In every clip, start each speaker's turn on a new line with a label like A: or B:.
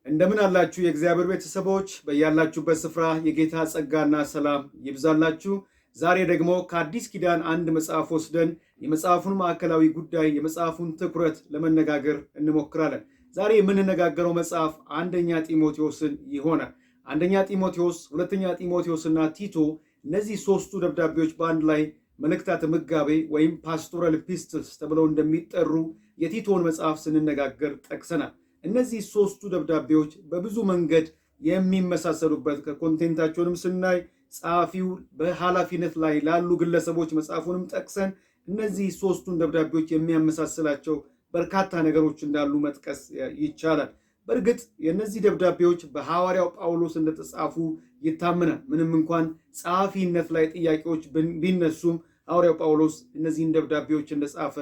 A: እንደምን አላችሁ የእግዚአብሔር ቤተሰቦች፣ በያላችሁበት ስፍራ የጌታ ጸጋና ሰላም ይብዛላችሁ። ዛሬ ደግሞ ከአዲስ ኪዳን አንድ መጽሐፍ ወስደን የመጽሐፉን ማዕከላዊ ጉዳይ የመጽሐፉን ትኩረት ለመነጋገር እንሞክራለን። ዛሬ የምንነጋገረው መጽሐፍ አንደኛ ጢሞቴዎስን ይሆናል። አንደኛ ጢሞቴዎስ፣ ሁለተኛ ጢሞቴዎስና ቲቶ፣ እነዚህ ሶስቱ ደብዳቤዎች በአንድ ላይ መልእክታተ ምጋቤ ወይም ፓስቶራል ኢፒስትልስ ተብለው እንደሚጠሩ የቲቶን መጽሐፍ ስንነጋገር ጠቅሰናል። እነዚህ ሶስቱ ደብዳቤዎች በብዙ መንገድ የሚመሳሰሉበት ከኮንቴንታቸውንም ስናይ ጸሐፊው በኃላፊነት ላይ ላሉ ግለሰቦች መጽሐፉንም ጠቅሰን እነዚህ ሶስቱን ደብዳቤዎች የሚያመሳስላቸው በርካታ ነገሮች እንዳሉ መጥቀስ ይቻላል። በእርግጥ የእነዚህ ደብዳቤዎች በሐዋርያው ጳውሎስ እንደተጻፉ ይታመናል። ምንም እንኳን ጸሐፊነት ላይ ጥያቄዎች ቢነሱም ሐዋርያው ጳውሎስ እነዚህን ደብዳቤዎች እንደጻፈ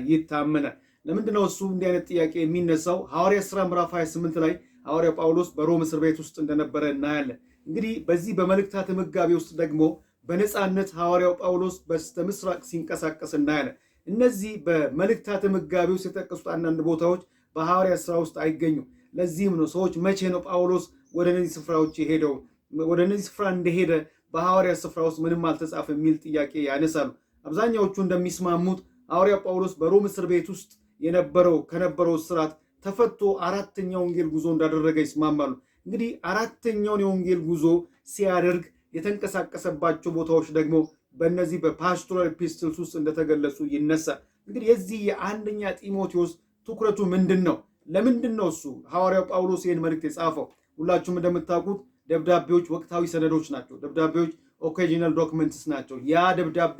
A: ይታመናል። ለምንድነው እሱ እንዲህ አይነት ጥያቄ የሚነሳው? ሐዋርያት ሥራ ምዕራፍ 28 ላይ ሐዋርያው ጳውሎስ በሮም እስር ቤት ውስጥ እንደነበረ እናያለን። እንግዲህ በዚህ በመልእክታተ ምጋቤ ውስጥ ደግሞ በነፃነት ሐዋርያው ጳውሎስ በስተ ምስራቅ ሲንቀሳቀስ እናያለን። እነዚህ በመልእክታተ ምጋቤ ውስጥ የተጠቀሱት አንዳንድ ቦታዎች በሐዋርያት ሥራ ውስጥ አይገኙም። ለዚህም ነው ሰዎች መቼ ነው ጳውሎስ ወደ እነዚህ ስፍራዎች የሄደው? ወደ እነዚህ ስፍራ እንደሄደ በሐዋርያት ስፍራ ውስጥ ምንም አልተጻፈ የሚል ጥያቄ ያነሳሉ። አብዛኛዎቹ እንደሚስማሙት ሐዋርያው ጳውሎስ በሮም እስር ቤት ውስጥ ከነበረው እስራት ተፈቶ አራተኛው ወንጌል ጉዞ እንዳደረገ ይስማማሉ። እንግዲህ አራተኛውን የወንጌል ጉዞ ሲያደርግ የተንቀሳቀሰባቸው ቦታዎች ደግሞ በእነዚህ በፓስቶራል ኢፒስትልስ ውስጥ እንደተገለጹ ይነሳል። እንግዲህ የዚህ የአንደኛ ጢሞቴዎስ ትኩረቱ ምንድን ነው? ለምንድን ነው እሱ ሐዋርያው ጳውሎስ ይህን መልእክት የጻፈው? ሁላችሁም እንደምታውቁት ደብዳቤዎች ወቅታዊ ሰነዶች ናቸው። ደብዳቤዎች ኦኬዥናል ዶክመንትስ ናቸው። ያ ደብዳቤ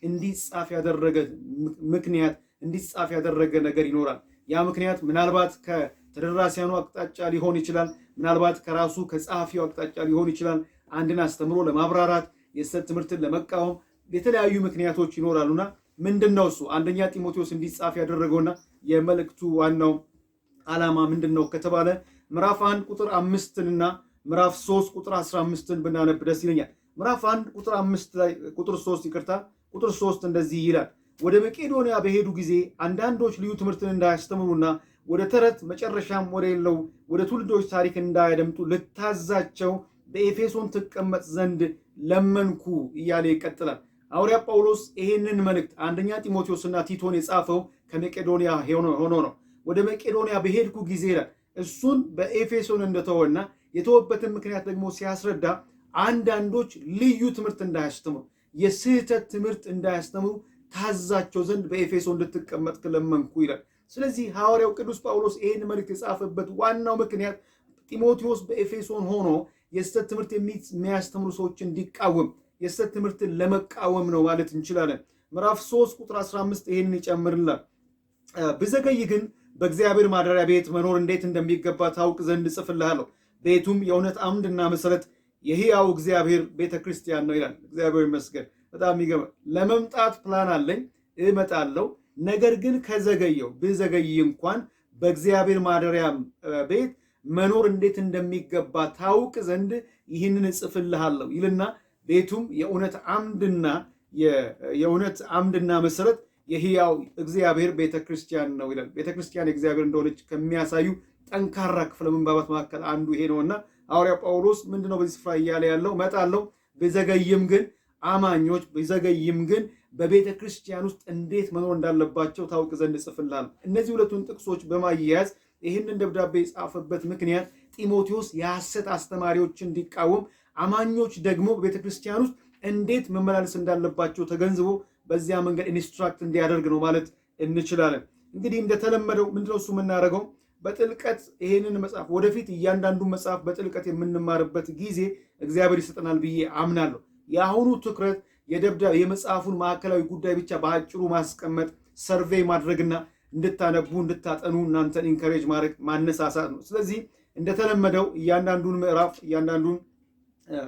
A: እንዲጻፍ ያደረገ ምክንያት እንዲጻፍ ያደረገ ነገር ይኖራል። ያ ምክንያት ምናልባት ከተደራሲያኑ አቅጣጫ ሊሆን ይችላል። ምናልባት ከራሱ ከጸሐፊው አቅጣጫ ሊሆን ይችላል። አንድን አስተምሮ ለማብራራት፣ የሐሰት ትምህርትን ለመቃወም የተለያዩ ምክንያቶች ይኖራሉና ምንድነው እሱ አንደኛ ጢሞቴዎስ እንዲጻፍ ያደረገውና የመልእክቱ ዋናው ዓላማ ምንድነው ከተባለ ምዕራፍ 1 ቁጥር 5 እና ምዕራፍ 3 ቁጥር 15 ብናነብ ደስ ይለኛል። ምዕራፍ 1 ቁጥር 5 ላይ ቁጥር 3 እንደዚህ ይላል። ወደ መቄዶንያ በሄዱ ጊዜ አንዳንዶች ልዩ ትምህርትን እንዳያስተምሩና ወደ ተረት መጨረሻም ወደሌለው ወደ ትውልዶች ታሪክ እንዳያደምጡ ልታዛቸው በኤፌሶን ትቀመጥ ዘንድ ለመንኩ እያለ ይቀጥላል። ሐዋርያ ጳውሎስ ይሄንን መልእክት አንደኛ ጢሞቴዎስና ቲቶን የጻፈው ከመቄዶንያ ሆኖ ነው። ወደ መቄዶንያ በሄድኩ ጊዜ ይላል እሱን በኤፌሶን እንደተወና የተወበትን ምክንያት ደግሞ ሲያስረዳ አንዳንዶች ልዩ ትምህርት እንዳያስተምሩ፣ የስህተት ትምህርት እንዳያስተምሩ ታዛቸው ዘንድ በኤፌሶን እንድትቀመጥ ለመንኩ ይላል። ስለዚህ ሐዋርያው ቅዱስ ጳውሎስ ይህን መልእክት የጻፈበት ዋናው ምክንያት ጢሞቴዎስ በኤፌሶን ሆኖ የስህተት ትምህርት የሚያስተምሩ ሰዎች እንዲቃወም፣ የስህተት ትምህርትን ለመቃወም ነው ማለት እንችላለን። ምዕራፍ 3 ቁጥር 15 ይህንን ይጨምርላል። ብዘገይ ግን በእግዚአብሔር ማደሪያ ቤት መኖር እንዴት እንደሚገባ ታውቅ ዘንድ እጽፍልሃለሁ። ቤቱም የእውነት አምድና መሰረት የሕያው እግዚአብሔር ቤተ ክርስቲያን ነው ይላል። እግዚአብሔር ይመስገን። በጣም ይገርማል። ለመምጣት ፕላን አለኝ፣ እመጣለሁ። ነገር ግን ብዘገይ እንኳን በእግዚአብሔር ማደሪያ ቤት መኖር እንዴት እንደሚገባ ታውቅ ዘንድ ይህንን እጽፍልሃለሁ ይልና ቤቱም የእውነት አምድና መሰረት የሕያው እግዚአብሔር ቤተክርስቲያን ነው ይላል። ቤተክርስቲያን የእግዚአብሔር እንደሆነች ከሚያሳዩ ጠንካራ ክፍለ ምንባባት መካከል አንዱ ይሄ ነውና ሐዋርያ ጳውሎስ ምንድነው በዚህ ስፍራ እያለ ያለው? እመጣለሁ፣ ብዘገይም ግን በቤተ ክርስቲያን ውስጥ እንዴት መኖር እንዳለባቸው ታውቅ ዘንድ እጽፍልሃለሁ። እነዚህ ሁለቱን ጥቅሶች በማያያዝ ይህንን ደብዳቤ የጻፈበት ምክንያት ጢሞቴዎስ የሐሰት አስተማሪዎች እንዲቃወም፣ አማኞች ደግሞ በቤተ ክርስቲያን ውስጥ እንዴት መመላለስ እንዳለባቸው ተገንዝቦ በዚያ መንገድ ኢንስትራክት እንዲያደርግ ነው ማለት እንችላለን። እንግዲህ እንደተለመደው ምንድነው እሱ የምናደርገው? በጥልቀት ይህንን መጽሐፍ ወደፊት እያንዳንዱን መጽሐፍ በጥልቀት የምንማርበት ጊዜ እግዚአብሔር ይሰጠናል ብዬ አምናለሁ። የአሁኑ ትኩረት የመጽሐፉን ማዕከላዊ ጉዳይ ብቻ በአጭሩ ማስቀመጥ፣ ሰርቬይ ማድረግና እንድታነቡ እንድታጠኑ እናንተን ኢንከሬጅ ማድረግ ማነሳሳት ነው። ስለዚህ እንደተለመደው እያንዳንዱን ምዕራፍ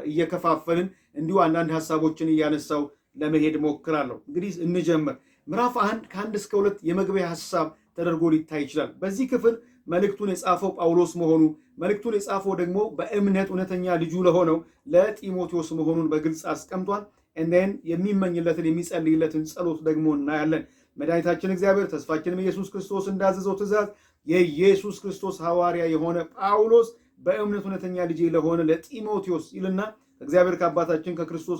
A: እየከፋፈልን እንዲሁ አንዳንድ ሀሳቦችን እያነሳው ለመሄድ ሞክራለሁ። እንግዲህ እንጀምር። ምዕራፍ 1 ከ1 እስከ 2 የመግቢያ ሀሳብ ተደርጎ ሊታይ ይችላል። በዚህ ክፍል መልእክቱን የጻፈው ጳውሎስ መሆኑ፣ መልእክቱን የጻፈው ደግሞ በእምነት እውነተኛ ልጁ ለሆነው ለጢሞቴዎስ መሆኑን በግልጽ አስቀምጧል። እንደን የሚመኝለትን የሚጸልይለትን ጸሎት ደግሞ እናያለን። መድኃኒታችን እግዚአብሔር ተስፋችንም ኢየሱስ ክርስቶስ እንዳዘዘው ትእዛዝ የኢየሱስ ክርስቶስ ሐዋርያ የሆነ ጳውሎስ በእምነት እውነተኛ ልጄ ለሆነ ለጢሞቴዎስ ይልና እግዚአብሔር ከአባታችን ከክርስቶስ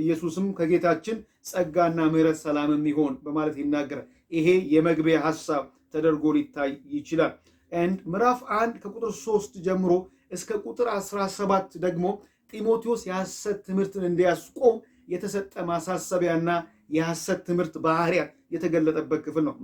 A: ኢየሱስም ከጌታችን ጸጋና ምሕረት ሰላምም ይሆን በማለት ይናገራል። ይሄ የመግቢያ ሐሳብ ተደርጎ ሊታይ ይችላል። ምዕራፍ 1 ከቁጥር 3 ጀምሮ እስከ ቁጥር 17 ደግሞ ጢሞቴዎስ የሐሰት ትምህርትን እንዲያስቆም የተሰጠ ማሳሰቢያና የሐሰት ትምህርት ባህሪያት የተገለጠበት ክፍል ነው።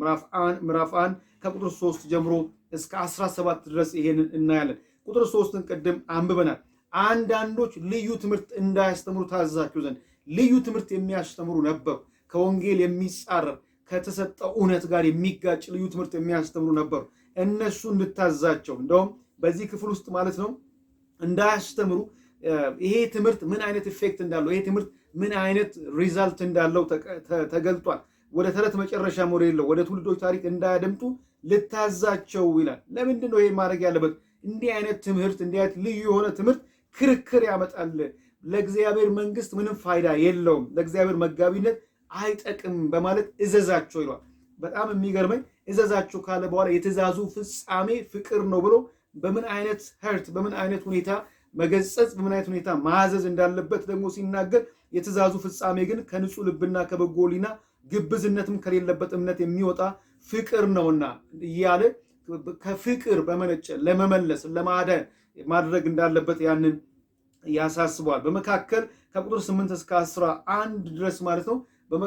A: ምዕራፍ 1 ከቁጥር 3 ጀምሮ እስከ 17 ድረስ ይሄንን እናያለን። ቁጥር 3ን ቅድም አንብበናል። አንዳንዶች ልዩ ትምህርት እንዳያስተምሩ ታዘዛችሁ ዘንድ ልዩ ትምህርት የሚያስተምሩ ነበሩ። ከወንጌል የሚጻረር ከተሰጠው እውነት ጋር የሚጋጭ ልዩ ትምህርት የሚያስተምሩ ነበሩ። እነሱ እንድታዛቸው እንደውም በዚህ ክፍል ውስጥ ማለት ነው እንዳያስተምሩ ይሄ ትምህርት ምን አይነት ኢፌክት እንዳለው ይሄ ትምህርት ምን አይነት ሪዛልት እንዳለው ተገልጧል። ወደ ተረት መጨረሻ ወደ የለው ወደ ትውልዶች ታሪክ እንዳያደምጡ ልታዛቸው ይላል። ለምንድን ነው ይሄ ማድረግ ያለበት? እንዲህ አይነት ትምህርት እንዲህ አይነት ልዩ የሆነ ትምህርት ክርክር ያመጣል፣ ለእግዚአብሔር መንግስት ምንም ፋይዳ የለውም፣ ለእግዚአብሔር መጋቢነት አይጠቅም በማለት እዘዛቸው ይሏል። በጣም የሚገርመኝ እዘዛቸው ካለ በኋላ የትእዛዙ ፍጻሜ ፍቅር ነው ብሎ በምን አይነት ህርት በምን አይነት ሁኔታ መገሰጽ በምን አይነት ሁኔታ ማዘዝ እንዳለበት ደግሞ ሲናገር የትእዛዙ ፍጻሜ ግን ከንጹህ ልብና ከበጎ ሕሊና ግብዝነትም ከሌለበት እምነት የሚወጣ ፍቅር ነውና እያለ ከፍቅር በመነጨ ለመመለስ ለማዳን ማድረግ እንዳለበት ያንን ያሳስበዋል። በመካከል ከቁጥር 8 እስከ 11 ድረስ ማለት ነው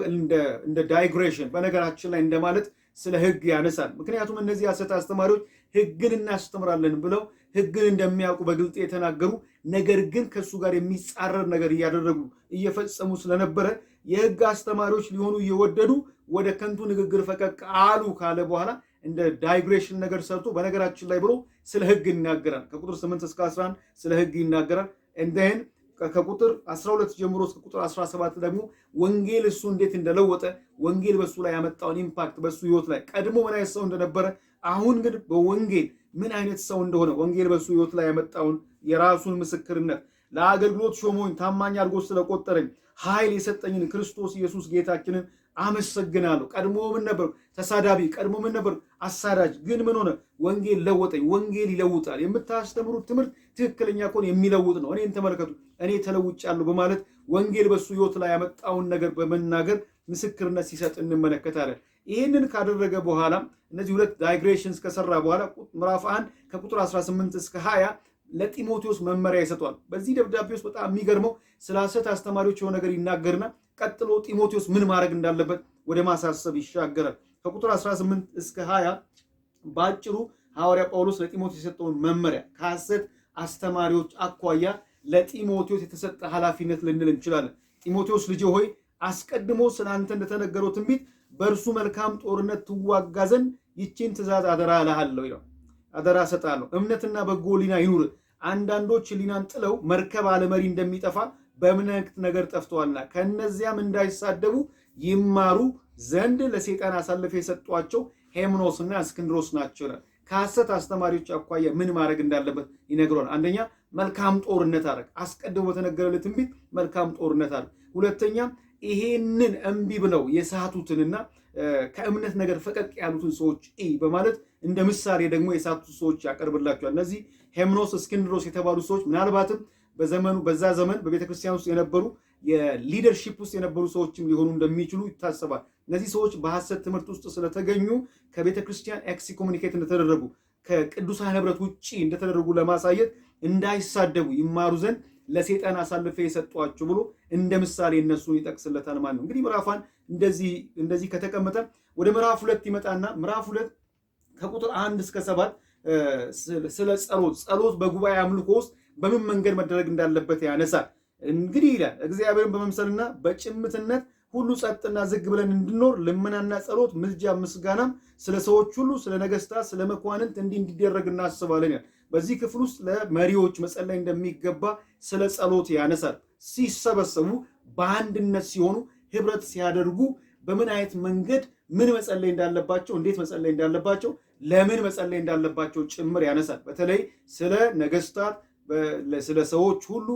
A: እንደ ዳይግሬሽን በነገራችን ላይ እንደማለት ስለ ህግ ያነሳል። ምክንያቱም እነዚህ ሐሰት አስተማሪዎች ህግን እናስተምራለን ብለው ህግን እንደሚያውቁ በግልጥ የተናገሩ ነገር ግን ከሱ ጋር የሚጻረር ነገር እያደረጉ እየፈጸሙ ስለነበረ የህግ አስተማሪዎች ሊሆኑ እየወደዱ ወደ ከንቱ ንግግር ፈቀቅ አሉ ካለ በኋላ እንደ ዳይግሬሽን ነገር ሰርቶ በነገራችን ላይ ብሎ ስለ ህግ ይናገራል። ከቁጥር 8 እስከ 11 ስለ ህግ ይናገራል። እንደን ከቁጥር 12 ጀምሮ እስከ ቁጥር 17 ደግሞ ወንጌል እሱ እንዴት እንደለወጠ ወንጌል በሱ ላይ ያመጣውን ኢምፓክት በሱ ህይወት ላይ ቀድሞ ምን አይነት ሰው እንደነበረ አሁን ግን በወንጌል ምን አይነት ሰው እንደሆነ ወንጌል በሱ ህይወት ላይ ያመጣውን የራሱን ምስክርነት ለአገልግሎት ሾሞኝ ታማኝ አድርጎ ስለቆጠረኝ ኃይል የሰጠኝን ክርስቶስ ኢየሱስ ጌታችንን አመሰግናለሁ። ቀድሞ ምን ነበር? ተሳዳቢ። ቀድሞ ምን ነበር? አሳዳጅ። ግን ምን ሆነ? ወንጌል ለወጠኝ። ወንጌል ይለውጣል። የምታስተምሩት ትምህርት ትክክለኛ ከሆነ የሚለውጥ ነው። እኔን ተመልከቱ፣ እኔ ተለውጫለሁ በማለት ወንጌል በሱ ህይወት ላይ ያመጣውን ነገር በመናገር ምስክርነት ሲሰጥ እንመለከታለን። ይህንን ካደረገ በኋላ እነዚህ ሁለት ዳይግሬሽንስ ከሰራ በኋላ ምዕራፍ 1 ከቁጥር 18 እስከ 20 ለጢሞቴዎስ መመሪያ ይሰጧል። በዚህ ደብዳቤ ውስጥ በጣም የሚገርመው ስለ ሐሰት አስተማሪዎች የሆነ ነገር ይናገርና ቀጥሎ ጢሞቴዎስ ምን ማድረግ እንዳለበት ወደ ማሳሰብ ይሻገራል። ከቁጥር 18 እስከ 20 በአጭሩ ሐዋርያ ጳውሎስ ለጢሞቴዎስ የሰጠውን መመሪያ ከሐሰት አስተማሪዎች አኳያ ለጢሞቴዎስ የተሰጠ ኃላፊነት ልንል እንችላለን። ጢሞቴዎስ ልጄ ሆይ አስቀድሞ ስለ አንተ እንደተነገረው ትንቢት በእርሱ መልካም ጦርነት ትዋጋ ዘንድ ይችን ትእዛዝ አደራ እልሃለሁ ይላል። አደራ እሰጥሃለሁ። እምነትና በጎ ሕሊና ይኑር። አንዳንዶች ሕሊናን ጥለው መርከብ አለመሪ እንደሚጠፋ በእምነት ነገር ጠፍተዋልና ከእነዚያም እንዳይሳደቡ ይማሩ ዘንድ ለሰይጣን አሳልፈው የሰጧቸው ሄምኖስና እስክንድሮስ ናቸው ይላል። ከሐሰት አስተማሪዎች አኳያ ምን ማድረግ እንዳለበት ይነግረዋል። አንደኛ መልካም ጦርነት አድርግ። አስቀድሞ በተነገረለት ትንቢት መልካም ጦርነት አድርግ። ሁለተኛ ይሄንን እምቢ ብለው የሳቱትንና ከእምነት ነገር ፈቀቅ ያሉትን ሰዎች በማለት እንደ ምሳሌ ደግሞ የሳቱት ሰዎች ያቀርብላቸዋል። እነዚህ ሄምኖስ፣ እስክንድሮስ የተባሉ ሰዎች ምናልባትም በዛ ዘመን በቤተክርስቲያን ውስጥ የነበሩ የሊደርሺፕ ውስጥ የነበሩ ሰዎችም ሊሆኑ እንደሚችሉ ይታሰባል። እነዚህ ሰዎች በሐሰት ትምህርት ውስጥ ስለተገኙ ከቤተክርስቲያን ኤክስኮሙኒኬት እንደተደረጉ ከቅዱሳን ህብረት ውጭ እንደተደረጉ ለማሳየት እንዳይሳደቡ ይማሩ ዘንድ ለሰይጣን አሳልፈው የሰጧቸው ብሎ እንደ ምሳሌ እነሱን ይጠቅስለታል ማለት ነው። እንግዲህ ምዕራፏን እንደዚህ ከተቀመጠ ወደ ምዕራፍ 2 ይመጣና ምዕራፍ 2 ከቁጥር 1 እስከ 7 ስለ ጸሎት በጉባኤ አምልኮ ውስጥ በምን መንገድ መደረግ እንዳለበት ያነሳል። እንግዲህ ይላል እግዚአብሔርን በመምሰልና በጭምትነት ሁሉ ጸጥና ዝግ ብለን እንድኖር ልመናና ጸሎት፣ ምልጃ፣ ምስጋናም ስለ ሰዎች ሁሉ፣ ስለ ነገስታት፣ ስለ መኳንንት እንዲደረግ እናስባለን ይላል። በዚህ ክፍል ውስጥ ለመሪዎች መጸለይ እንደሚገባ ስለ ጸሎት ያነሳል። ሲሰበሰቡ በአንድነት ሲሆኑ ህብረት ሲያደርጉ በምን አይነት መንገድ ምን መጸለይ እንዳለባቸው፣ እንዴት መጸለይ እንዳለባቸው፣ ለምን መጸለይ እንዳለባቸው ጭምር ያነሳል። በተለይ ስለ ነገስታት፣ ስለ ሰዎች ሁሉ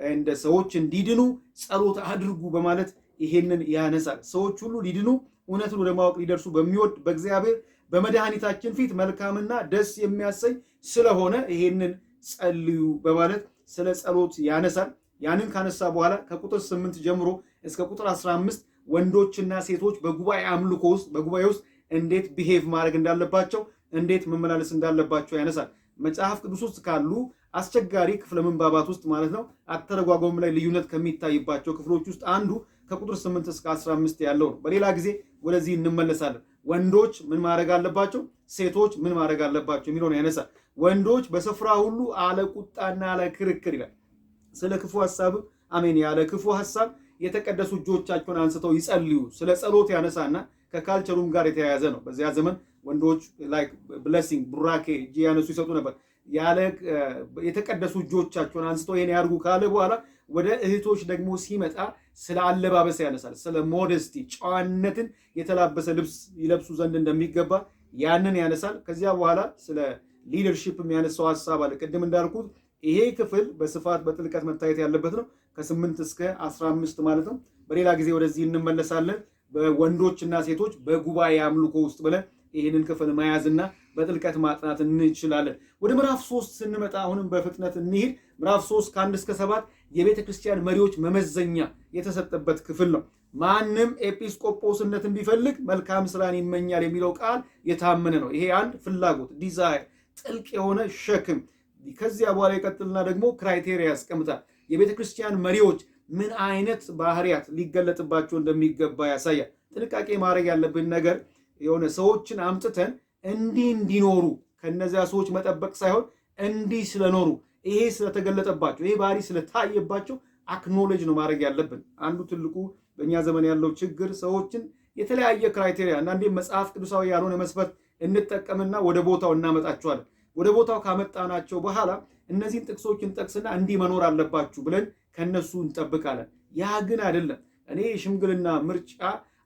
A: እንደ ሰዎች እንዲድኑ ጸሎት አድርጉ በማለት ይሄንን ያነሳል። ሰዎች ሁሉ ሊድኑ እውነትን ወደ ማወቅ ሊደርሱ በሚወድ በእግዚአብሔር በመድኃኒታችን ፊት መልካምና ደስ የሚያሰኝ ስለሆነ ይሄንን ጸልዩ በማለት ስለ ጸሎት ያነሳል። ያንን ካነሳ በኋላ ከቁጥር 8 ጀምሮ እስከ ቁጥር 15 ወንዶችና ሴቶች በጉባኤ አምልኮ ውስጥ በጉባኤ ውስጥ እንዴት ቢሄቭ ማድረግ እንዳለባቸው እንዴት መመላለስ እንዳለባቸው ያነሳል። መጽሐፍ ቅዱስ ውስጥ ካሉ አስቸጋሪ ክፍለ ምንባባት ውስጥ ማለት ነው አተረጓጎም ላይ ልዩነት ከሚታይባቸው ክፍሎች ውስጥ አንዱ ከቁጥር 8 እስከ 15 ያለው ነው። በሌላ ጊዜ ወደዚህ እንመለሳለን። ወንዶች ምን ማድረግ አለባቸው፣ ሴቶች ምን ማድረግ አለባቸው የሚለውን ያነሳል። ወንዶች በስፍራ ሁሉ አለ ቁጣና አለ ክርክር ይላል። ስለ ክፉ ሐሳብ አሜን፣ ያለ ክፉ ሐሳብ የተቀደሱ እጆቻቸውን አንስተው ይጸልዩ። ስለ ጸሎት ያነሳና ከካልቸሩም ጋር የተያያዘ ነው። በዚያ ዘመን ወንዶች ላይክ ብሌሲንግ ቡራኬ እጅ ያነሱ ይሰጡ ነበር። ያለ የተቀደሱ እጆቻቸውን አንስተው ይሄን ያድርጉ ካለ በኋላ ወደ እህቶች ደግሞ ሲመጣ ስለ አለባበስ ያነሳል። ስለ ሞደስቲ ጨዋነትን የተላበሰ ልብስ ይለብሱ ዘንድ እንደሚገባ ያንን ያነሳል። ከዚያ በኋላ ስለ ሊደርሺፕ የሚያነሳው ሐሳብ አለ። ቅድም እንዳልኩት ይሄ ክፍል በስፋት በጥልቀት መታየት ያለበት ነው። ከ8 እስከ 15 ማለት ነው። በሌላ ጊዜ ወደዚህ እንመለሳለን። በወንዶችና ሴቶች በጉባኤ አምልኮ ውስጥ ብለን ይህንን ክፍል መያዝና በጥልቀት ማጥናት እንችላለን። ወደ ምዕራፍ 3 ስንመጣ አሁንም በፍጥነት እንሂድ። ምዕራፍ 3 ከ1 እስከ 7 የቤተ ክርስቲያን መሪዎች መመዘኛ የተሰጠበት ክፍል ነው። ማንም ኤጲስቆጶስነትን ቢፈልግ መልካም ስራን ይመኛል የሚለው ቃል የታመነ ነው። ይሄ አንድ ፍላጎት ዲዛይር፣ ጥልቅ የሆነ ሸክም። ከዚያ በኋላ ይቀጥልና ደግሞ ክራይቴሪያ ያስቀምጣል። የቤተ ክርስቲያን መሪዎች ምን አይነት ባህሪያት ሊገለጥባቸው እንደሚገባ ያሳያል። ጥንቃቄ ማድረግ ያለብን ነገር የሆነ ሰዎችን አምጥተን እንዲህ እንዲኖሩ ከነዚያ ሰዎች መጠበቅ ሳይሆን እንዲህ ስለኖሩ ይሄ ስለተገለጠባቸው ይሄ ባህሪ ስለታየባቸው አክኖሌጅ ነው ማድረግ ያለብን። አንዱ ትልቁ በእኛ ዘመን ያለው ችግር ሰዎችን የተለያየ ክራይቴሪያ አንዳንዴ መጽሐፍ ቅዱሳዊ ያልሆነ መስፈርት እንጠቀምና ወደ ቦታው እናመጣቸዋለን። ወደ ቦታው ካመጣናቸው በኋላ እነዚህን ጥቅሶችን ጠቅስና እንዲህ መኖር አለባችሁ ብለን ከነሱ እንጠብቃለን። ያ ግን አይደለም። እኔ የሽምግልና ምርጫ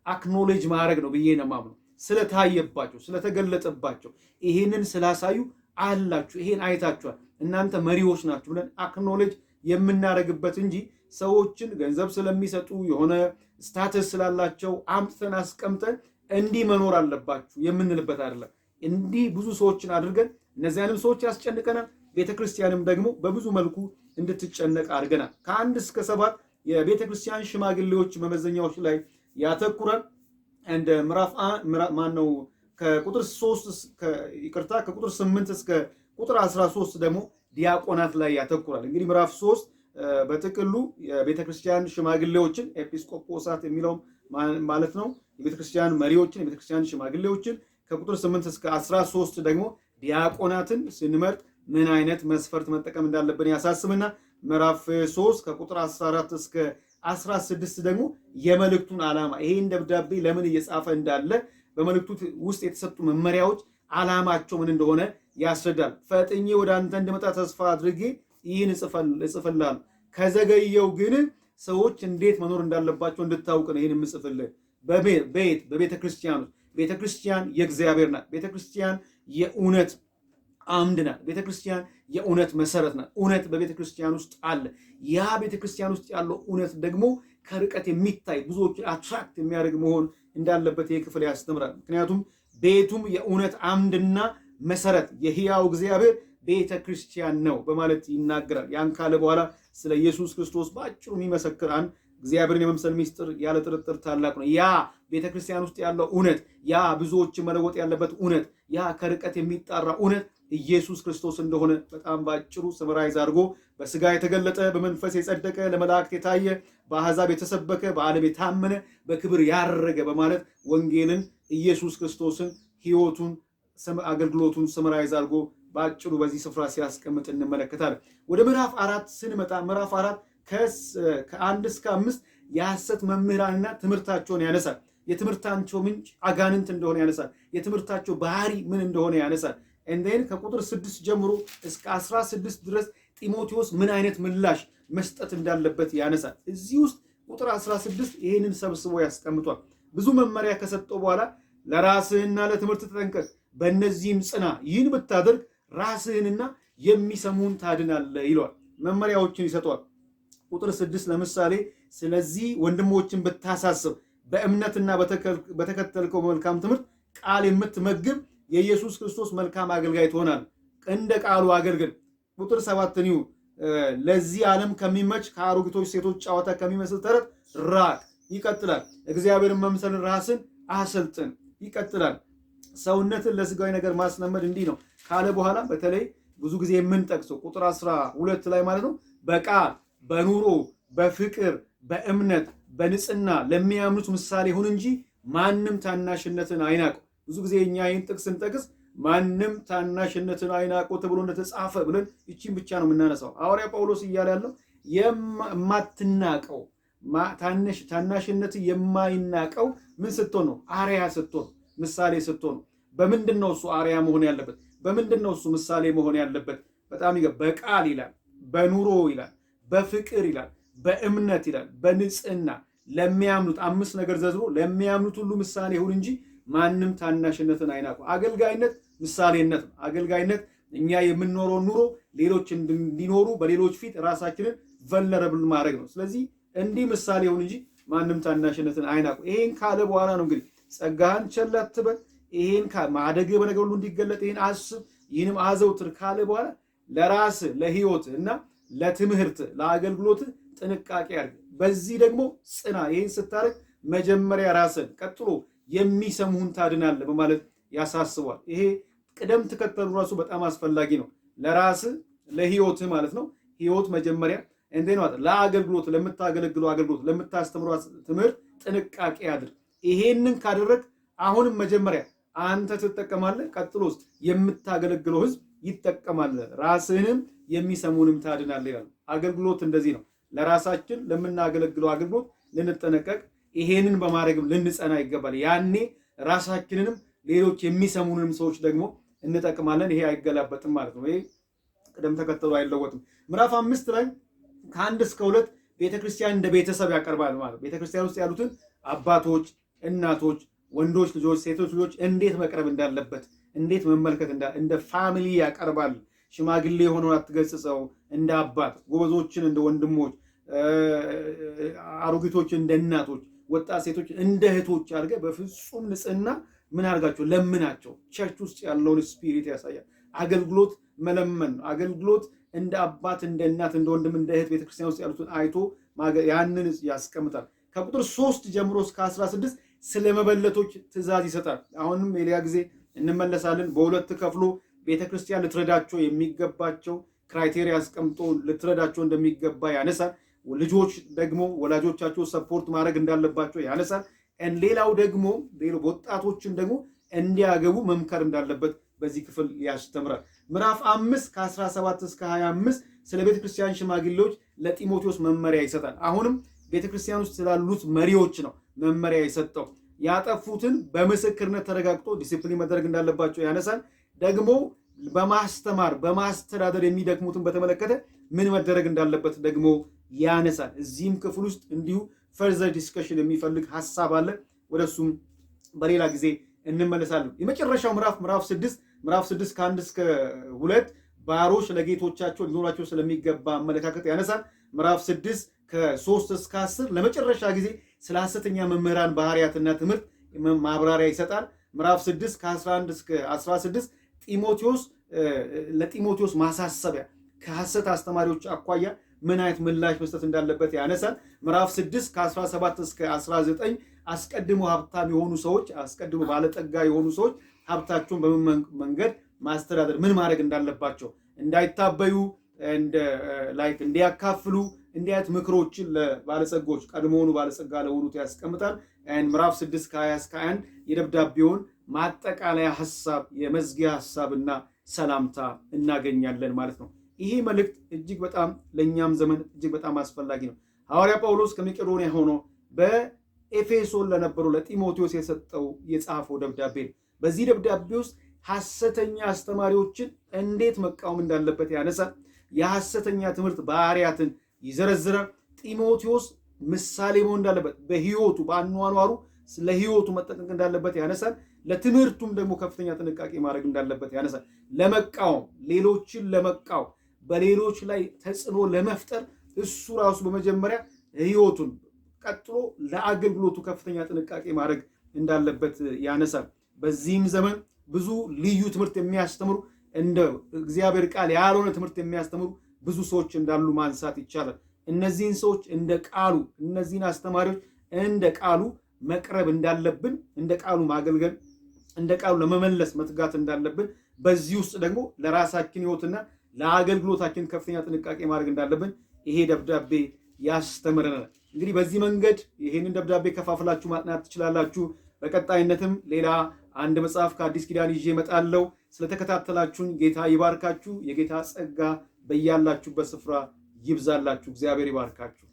A: አክኖሌጅ ማድረግ ነው ብዬ ነው የማምነው። ስለታየባቸው ስለተገለጠባቸው ይሄንን ስላሳዩ አላችሁ፣ ይሄን አይታችኋል፣ እናንተ መሪዎች ናችሁ ብለን አክኖሌጅ የምናደርግበት እንጂ ሰዎችን ገንዘብ ስለሚሰጡ የሆነ ስታተስ ስላላቸው አምጥተን አስቀምጠን እንዲህ መኖር አለባችሁ የምንልበት አይደለም። እንዲህ ብዙ ሰዎችን አድርገን እነዚያንም ሰዎች ያስጨንቀናል። ቤተክርስቲያንም ደግሞ በብዙ መልኩ እንድትጨነቅ አድርገናል። ከ1 እስከ 7 የቤተክርስቲያን ሽማግሌዎች መመዘኛዎች ላይ ያተኩራል። እንደ ምዕራፍ ማነው ከቁጥር 8 እስከ ቁጥር 13 ደግሞ ዲያቆናት ላይ ያተኩራል። እንግዲህ ምዕራፍ 3 በጥቅሉ የቤተክርስቲያን ሽማግሌዎችን ኤጲስቆጶሳት የሚለው ማለት ነው የቤተክርስቲያን መሪዎችን የቤተክርስቲያን ሽማግሌዎችን፣ ከቁጥር 8 እስከ 13 ደግሞ ዲያቆናትን ስንመርጥ ምን አይነት መስፈርት መጠቀም እንዳለብን ያሳስብና ምዕራፍ 3 ከቁጥር 14 እስከ 16 ደግሞ የመልእክቱን ዓላማ ይሄን ደብዳቤ ለምን እየጻፈ እንዳለ በመልእክቱ ውስጥ የተሰጡ መመሪያዎች ዓላማቸው ምን እንደሆነ ያስረዳል። ፈጥኜ ወደ አንተ እንድመጣ ተስፋ አድርጌ ይህን እጽፍልሃለሁ፣ ከዘገየው ግን ሰዎች እንዴት መኖር እንዳለባቸው እንድታውቅ ነው ይህን የምጽፍልህ። በቤተ ክርስቲያን ውስጥ ቤተ ክርስቲያን የእግዚአብሔር ናት። ቤተ ክርስቲያን የእውነት አምድ ናት። ቤተ ክርስቲያን የእውነት መሰረት ናት። እውነት በቤተ ክርስቲያን ውስጥ አለ። ያ ቤተ ክርስቲያን ውስጥ ያለው እውነት ደግሞ ከርቀት የሚታይ ብዙዎችን አትራክት የሚያደርግ መሆን እንዳለበት ይህ ክፍል ያስተምራል። ምክንያቱም ቤቱም የእውነት አምድና መሰረት የሕያው እግዚአብሔር ቤተ ክርስቲያን ነው በማለት ይናገራል። ያን ካለ በኋላ ስለ ኢየሱስ ክርስቶስ በአጭሩ የሚመሰክር አንድ እግዚአብሔርን የመምሰል ሚስጥር ያለ ጥርጥር ታላቅ ነው። ያ ቤተ ክርስቲያን ውስጥ ያለው እውነት፣ ያ ብዙዎችን መለወጥ ያለበት እውነት፣ ያ ከርቀት የሚጣራ እውነት ኢየሱስ ክርስቶስ እንደሆነ በጣም ባጭሩ ሰመራይዝ አድርጎ በስጋ የተገለጠ በመንፈስ የጸደቀ ለመላእክት የታየ በአሕዛብ የተሰበከ በዓለም የታመነ በክብር ያረገ በማለት ወንጌልን ኢየሱስ ክርስቶስን ሕይወቱን አገልግሎቱን ሰመራይዝ አድርጎ ባጭሩ በዚህ ስፍራ ሲያስቀምጥ እንመለከታለን። ወደ ምዕራፍ 4 ስንመጣ ምዕራፍ 4 ከ1 እስከ 5 የሐሰት መምህራንና ትምህርታቸውን ያነሳል። የትምህርታቸው ምንጭ አጋንንት እንደሆነ ያነሳል። የትምህርታቸው ባህሪ ምን እንደሆነ ያነሳል። እንደን ከቁጥር 6 ጀምሮ እስከ 16 ድረስ ጢሞቴዎስ ምን አይነት ምላሽ መስጠት እንዳለበት ያነሳል። እዚህ ውስጥ ቁጥር 16 ይህንን ሰብስቦ ያስቀምጧል። ብዙ መመሪያ ከሰጠው በኋላ ለራስህና ለትምህርት ተጠንቀቅ፣ በእነዚህም ጽና፣ ይህን ብታደርግ ራስህንና የሚሰሙን ታድናለህ ይለዋል። መመሪያዎችን ይሰጠዋል። ቁጥር 6 ለምሳሌ ስለዚህ ወንድሞችን ብታሳስብ በእምነትና በተከተልከው መልካም ትምህርት ቃል የምትመግብ የኢየሱስ ክርስቶስ መልካም አገልጋይ ትሆናል። እንደ ቃሉ አገልግል። ቁጥር 7 ነው። ለዚህ ዓለም ከሚመች ከአሮጊቶች ሴቶች ጨዋታ ከሚመስል ተረት ራቅ። ይቀጥላል። እግዚአብሔርን መምሰልን ራስን አሰልጥን። ይቀጥላል። ሰውነትን ለስጋዊ ነገር ማስለመድ እንዲህ ነው ካለ በኋላ በተለይ ብዙ ጊዜ የምንጠቅሰው ቁጥር 12 ላይ ማለት ነው በቃል በኑሮ በፍቅር በእምነት በንጽህና ለሚያምኑት ምሳሌ ይሁን እንጂ ማንም ታናሽነትን አይናቁ። ብዙ ጊዜ እኛ ይህን ጥቅስ ስንጠቅስ ማንም ታናሽነትን አይናቁ ተብሎ እንደተጻፈ ብለን ይቺን ብቻ ነው የምናነሳው። ሐዋርያ ጳውሎስ እያለ ያለው የማትናቀው ታናሽነት የማይናቀው ምን ስትሆን ነው? አርያ ስትሆን፣ ምሳሌ ስትሆን። በምንድን ነው እሱ አርያ መሆን ያለበት? በምንድን ነው እሱ ምሳሌ መሆን ያለበት? በጣም በቃል ይላል፣ በኑሮ ይላል፣ በፍቅር ይላል፣ በእምነት ይላል፣ በንጽህና ለሚያምኑት 5 ነገር ዘዝሮ ለሚያምኑት ሁሉ ምሳሌ ይሁን እንጂ ማንም ታናሽነትን አይናቁ። አገልጋይነት ምሳሌነት ነው። አገልጋይነት እኛ የምንኖረው ኑሮ ሌሎች እንዲኖሩ በሌሎች ፊት ራሳችንን ቨልነረብል ማድረግ ነው። ስለዚህ እንዲህ ምሳሌ ይሁን እንጂ ማንም ታናሽነትን አይናቁ። ይሄን ካለ በኋላ ነው እንግዲህ ጸጋህን ቸል አትበል፣ ይሄን ማደግህ በነገር ሁሉ እንዲገለጥ ይሄን አስብ፣ ይህንም አዘውትር ካለ በኋላ ለራስ ለህይወት እና ለትምህርት ለአገልግሎት ጥንቃቄ አድርግ። በዚህ ደግሞ ጽና። ይህን ስታደርግ መጀመሪያ ራስን ቀጥሎ የሚሰሙህን ታድናለህ በማለት ያሳስቧል። ይሄ ቅደም ተከተሉ ራሱ በጣም አስፈላጊ ነው። ለራስ ለህይወትህ ማለት ነው። ህይወት መጀመሪያ እንዴት ነው? ለአገልግሎት ለምታገለግለው አገልግሎት ለምታስተምረው ትምህርት ጥንቃቄ አድርግ። ይሄንን ካደረግ አሁንም መጀመሪያ አንተ ትጠቀማለህ፣ ቀጥሎስ የምታገለግለው ህዝብ ይጠቀማል፣ ራስህንም የሚሰሙንም ታድናለህ ይላል። አገልግሎት እንደዚህ ነው። ለራሳችን ለምናገለግለው አገልግሎት ልንጠነቀቅ፣ ይሄንን በማድረግም ልንጸና ይገባል። ያኔ ራሳችንንም ሌሎች የሚሰሙንም ሰዎች ደግሞ እንጠቅማለን። ይሄ አይገላበጥም ማለት ነው። ይሄ ቅደም ተከተሉ አይለወጥም። ምዕራፍ 5 ላይ ከ1 እስከ 2 ቤተክርስቲያን እንደ ቤተሰብ ያቀርባል ማለት። ቤተክርስቲያን ውስጥ ያሉትን አባቶች፣ እናቶች፣ ወንዶች ልጆች፣ ሴቶች ልጆች እንዴት መቅረብ እንዳለበት እንዴት መመልከት እንደ ፋሚሊ ያቀርባል። ሽማግሌ የሆነውን አትገስጸው፣ እንደ አባት፣ ጎበዞችን እንደ ወንድሞች፣ አሮጊቶችን እንደ እናቶች፣ ወጣት ሴቶች እንደ እህቶች አድርገህ በፍጹም ንጽህና ምን አድርጋቸው ለምናቸው። ቸርች ውስጥ ያለውን ስፒሪት ያሳያል። አገልግሎት መለመን ነው። አገልግሎት እንደ አባት፣ እንደ እናት፣ እንደ ወንድም፣ እንደ እህት ቤተክርስቲያን ውስጥ ያሉትን አይቶ ያንን ያስቀምጣል። ከቁጥር 3 ጀምሮ እስከ 16 ስለ መበለቶች ትእዛዝ ይሰጣል። አሁንም የሌላ ጊዜ እንመለሳለን። በሁለት ከፍሎ ቤተክርስቲያን ልትረዳቸው የሚገባቸው ክራይቴሪያ አስቀምጦ ልትረዳቸው እንደሚገባ ያነሳል። ልጆች ደግሞ ወላጆቻቸው ሰፖርት ማድረግ እንዳለባቸው ያነሳል። ሌላው ደግሞ ወጣቶችን ደግሞ እንዲያገቡ መምከር እንዳለበት በዚህ ክፍል ያስተምራል። ምዕራፍ 5 ከ17 እስከ 25 ስለ ቤተክርስቲያን ሽማግሌዎች ለጢሞቴዎስ መመሪያ ይሰጣል። አሁንም ቤተክርስቲያን ውስጥ ስላሉት መሪዎች ነው መመሪያ የሰጠው። ያጠፉትን በምስክርነት ተረጋግጦ ዲሲፕሊን መደረግ እንዳለባቸው ያነሳል። ደግሞ በማስተማር በማስተዳደር የሚደክሙትን በተመለከተ ምን መደረግ እንዳለበት ደግሞ ያነሳል። እዚህም ክፍል ውስጥ እንዲሁ ፈርዘር ዲስከሽን የሚፈልግ ሀሳብ አለ። ወደሱም በሌላ ጊዜ እንመለሳለን። የመጨረሻው ምዕራፍ 6 ከ1 እስከ 2 ባሮች ለጌቶቻቸው ሊኖራቸው ስለሚገባ አመለካከት ያነሳል። ምዕራፍ 6 ከ3 እስከ 10 ለመጨረሻ ጊዜ ስለ ሐሰተኛ መምህራን ባህሪያትና ትምህርት ማብራሪያ ይሰጣል። ምዕራፍ 6 ከ11 እስከ 16 ለጢሞቴዎስ ማሳሰቢያ ከሐሰት አስተማሪዎች አኳያ ምን አይነት ምላሽ መስጠት እንዳለበት ያነሳል። ምዕራፍ 6 ከ17 እስከ 19 አስቀድሞ ሀብታም የሆኑ ሰዎች አስቀድሞ ባለጠጋ የሆኑ ሰዎች ሀብታቸውን በምን መንገድ ማስተዳደር ምን ማድረግ እንዳለባቸው እንዳይታበዩ እንዲያካፍሉ እንዲህ አይነት ምክሮችን ለባለጸጎች ቀድሞውኑ ባለጸጋ ለሆኑት ያስቀምጣል። ምዕራፍ 6 ከ20 እስከ 21 የደብዳቤውን ማጠቃለያ ሐሳብ የመዝጊያ ሐሳብና ሰላምታ እናገኛለን ማለት ነው። ይሄ መልእክት እጅግ በጣም ለእኛም ዘመን እጅግ በጣም አስፈላጊ ነው። ሐዋርያ ጳውሎስ ከመቄዶንያ ሆኖ በኤፌሶን ለነበሩ ለጢሞቴዎስ የጻፈው ደብዳቤ ነው። በዚህ ደብዳቤ ውስጥ ሐሰተኛ አስተማሪዎችን እንዴት መቃወም እንዳለበት ያነሳል። የሐሰተኛ ትምህርት ባህሪያትን ይዘረዝራል። ጢሞቴዎስ ምሳሌ መሆን እንዳለበት በሕይወቱ በአኗኗሩ ስለ ሕይወቱ መጠንቀቅ እንዳለበት ያነሳል። ለትምህርቱም ደግሞ ከፍተኛ ጥንቃቄ ማድረግ እንዳለበት ያነሳል። ለመቃወም ሌሎችን ለመቃወም በሌሎች ላይ ተጽዕኖ ለመፍጠር እሱ ራሱ በመጀመሪያ ሕይወቱን ቀጥሎ ለአገልግሎቱ ከፍተኛ ጥንቃቄ ማድረግ እንዳለበት ያነሳል። በዚህም ዘመን ብዙ ልዩ ትምህርት የሚያስተምሩ እንደ እግዚአብሔር ቃል ያልሆነ ትምህርት የሚያስተምሩ ብዙ ሰዎች እንዳሉ ማንሳት ይቻላል። እነዚህን ሰዎች እንደ ቃሉ እነዚህን አስተማሪዎች እንደ ቃሉ መቅረብ እንዳለብን፣ እንደ ቃሉ ማገልገል፣ እንደ ቃሉ ለመመለስ መትጋት እንዳለብን፣ በዚህ ውስጥ ደግሞ ለራሳችን ሕይወትና ለአገልግሎታችን ከፍተኛ ጥንቃቄ ማድረግ እንዳለብን ይሄ ደብዳቤ ያስተምረናል። እንግዲህ በዚህ መንገድ ይሄንን ደብዳቤ ከፋፍላችሁ ማጥናት ትችላላችሁ። በቀጣይነትም ሌላ አንድ መጽሐፍ ከአዲስ ኪዳን ይዤ እመጣለሁ። ስለተከታተላችሁን ጌታ ይባርካችሁ። የጌታ ጸጋ በያላችሁበት ስፍራ ይብዛላችሁ። እግዚአብሔር ይባርካችሁ።